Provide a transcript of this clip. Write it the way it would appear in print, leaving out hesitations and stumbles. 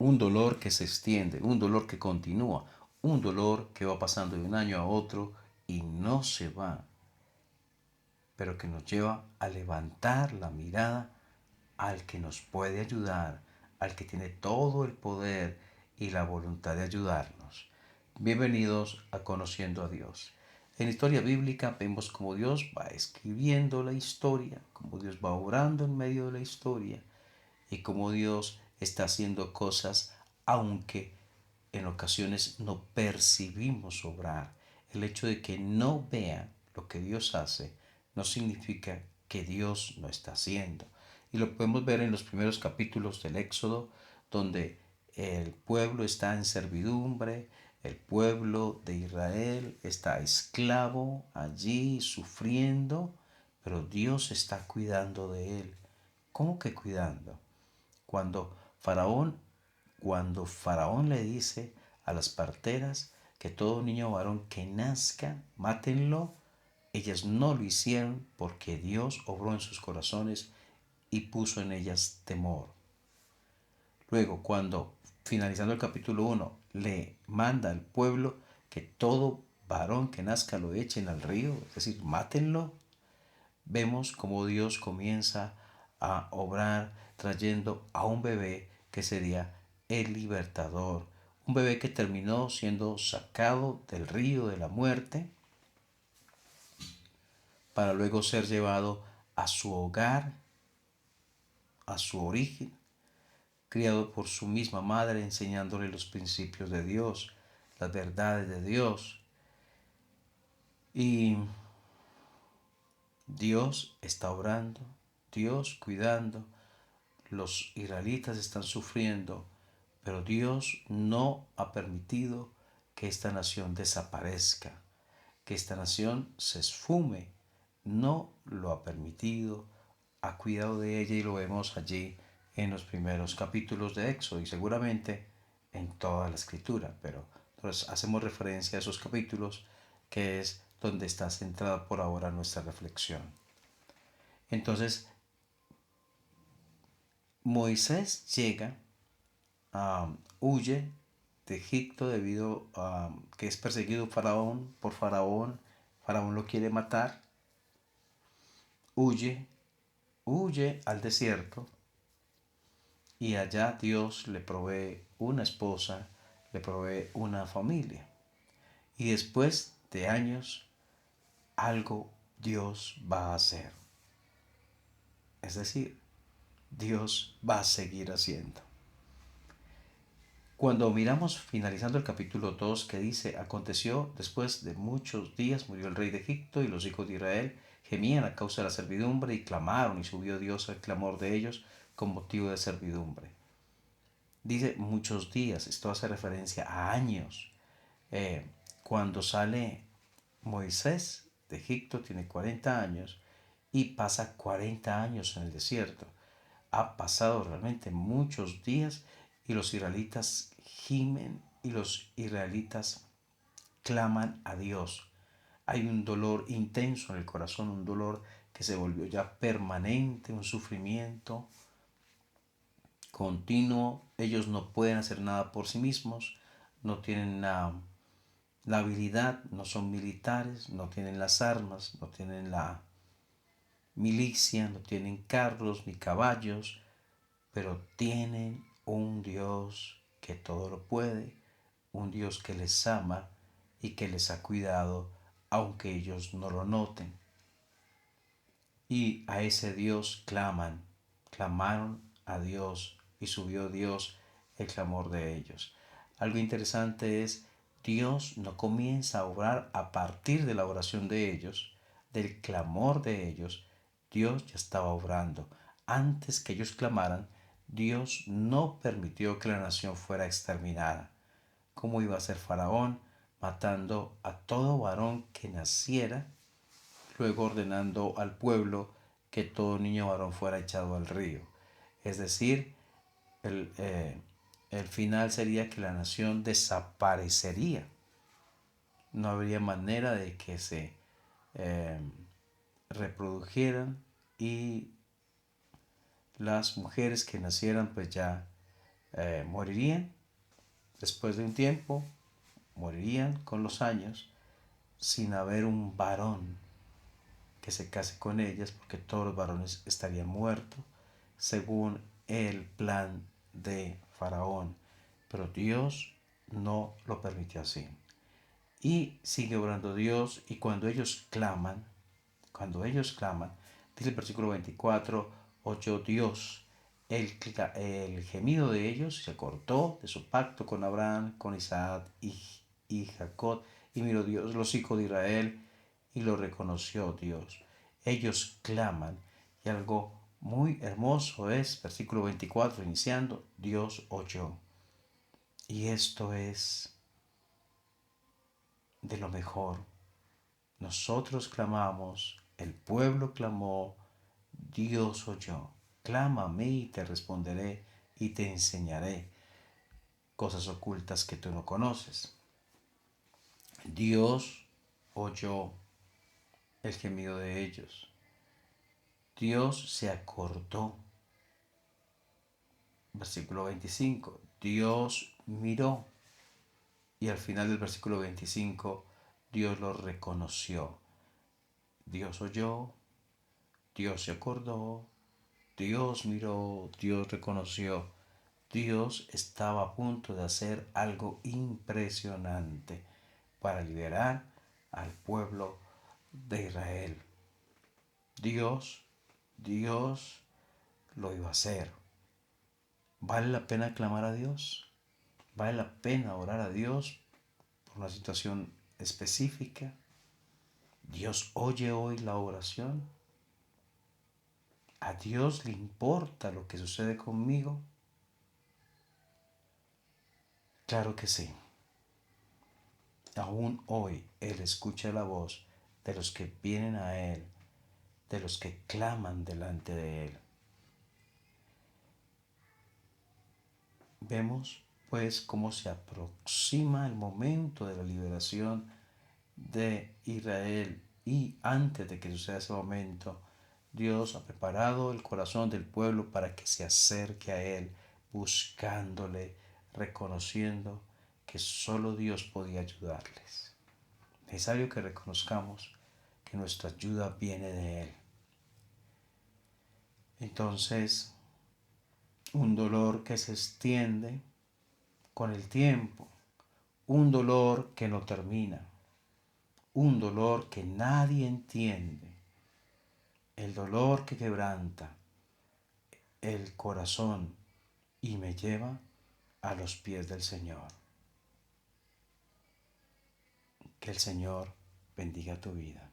un dolor que se extiende, un dolor que continúa, un dolor que va pasando de un año a otro y no se va, pero que nos lleva a levantar la mirada al que nos puede ayudar, al que tiene todo el poder y la voluntad de ayudarnos. Bienvenidos a Conociendo a Dios. En la historia bíblica vemos cómo Dios va escribiendo la historia, cómo Dios va obrando en medio de la historia y cómo Dios está haciendo cosas aunque en ocasiones no percibimos obrar. El hecho de que no vean lo que Dios hace no significa que Dios no está haciendo. Y lo podemos ver en los primeros capítulos del Éxodo, donde el pueblo está en servidumbre, el pueblo de Israel está esclavo allí sufriendo, pero Dios está cuidando de él. ¿Cómo que cuidando? Cuando Faraón, cuando Faraón le dice a las parteras que todo niño varón que nazca, mátenlo, ellas no lo hicieron porque Dios obró en sus corazones y puso en ellas temor. Luego, cuando finalizando el capítulo 1 le manda al pueblo que todo varón que nazca lo echen al río, es decir, mátenlo, vemos cómo Dios comienza a obrar trayendo a un bebé que sería el libertador, un bebé que terminó siendo sacado del río de la muerte para luego ser llevado a su hogar, a su origen, criado por su misma madre, enseñándole los principios de Dios, las verdades de Dios. Y Dios está obrando, Dios cuidando, los israelitas están sufriendo, pero Dios no ha permitido que esta nación desaparezca, que esta nación se esfume. No lo ha permitido, ha cuidado de ella y lo vemos allí en los primeros capítulos de Éxodo y seguramente en toda la escritura, pero entonces hacemos referencia a esos capítulos que es donde está centrada por ahora nuestra reflexión. Entonces, Moisés llega, huye de Egipto debido a que es perseguido por Faraón, Faraón lo quiere matar, huye, huye al desierto y allá Dios le provee una esposa, le provee una familia. Y después de años, algo Dios va a hacer. Es decir, Dios va a seguir haciendo. Cuando miramos finalizando el capítulo 2 que dice, aconteció después de muchos días murió el rey de Egipto y los hijos de Israel gemían a causa de la servidumbre y clamaron y subió Dios al clamor de ellos con motivo de servidumbre. Dice muchos días, esto hace referencia a años. Cuando sale Moisés de Egipto tiene 40 años y pasa 40 años en el desierto. Ha pasado realmente muchos días y los israelitas gimen y los israelitas claman a Dios. Hay un dolor intenso en el corazón, un dolor que se volvió ya permanente, un sufrimiento continuo. Ellos no pueden hacer nada por sí mismos, no tienen la habilidad, no son militares, no tienen las armas, no tienen la milicia, no tienen carros ni caballos, pero tienen un Dios que todo lo puede, un Dios que les ama y que les ha cuidado aunque ellos no lo noten. Y a ese Dios claman, clamaron a Dios y subió Dios el clamor de ellos. Algo interesante es, Dios no comienza a obrar a partir de la oración de ellos, del clamor de ellos, Dios ya estaba obrando. Antes que ellos clamaran, Dios no permitió que la nación fuera exterminada. ¿Cómo iba a ser Faraón matando a todo varón que naciera, luego ordenando al pueblo que todo niño varón fuera echado al río? Es decir, el, eh, el final sería que la nación desaparecería. No habría manera de que se eh, reprodujeran y las mujeres que nacieran pues ya morirían después de un tiempo, morirían con los años sin haber un varón que se case con ellas, porque todos los varones estarían muertos según el plan de Faraón. Pero Dios no lo permitió así. Y sigue orando Dios, y cuando ellos claman, dice el versículo 24, oyó Dios el gemido de ellos, se acordó de su pacto con Abraham, con Isaac y Jacob, y miró Dios los hijos de Israel, y lo reconoció Dios. Ellos claman, y algo muy hermoso es, versículo 24, iniciando, Dios oyó. Y esto es de lo mejor. Nosotros clamamos, el pueblo clamó, Dios oyó. Clama a mí y te responderé y te enseñaré cosas ocultas que tú no conoces. Dios oyó el gemido de ellos. Dios se acordó. Versículo 25. Dios miró. Y al final del versículo 25, Dios lo reconoció. Dios oyó, Dios se acordó, Dios miró, Dios reconoció. Dios estaba a punto de hacer algo impresionante para liberar al pueblo de Israel. Dios lo iba a hacer. ¿Vale la pena clamar a Dios? ¿Vale la pena orar a Dios por una situación específica? ¿Dios oye hoy la oración? ¿A Dios le importa lo que sucede conmigo? Claro que sí. Aún hoy Él escucha la voz de los que vienen a Él, de los que claman delante de Él. Vemos pues cómo se aproxima el momento de la liberación de Israel, y antes de que suceda ese momento, Dios ha preparado el corazón del pueblo para que se acerque a Él, buscándole, reconociendo que solo Dios podía ayudarles. Es necesario que reconozcamos que nuestra ayuda viene de Él. Entonces, un dolor que se extiende con el tiempo, un dolor que no termina, un dolor que nadie entiende, el dolor que quebranta el corazón y me lleva a los pies del Señor. Que el Señor bendiga tu vida.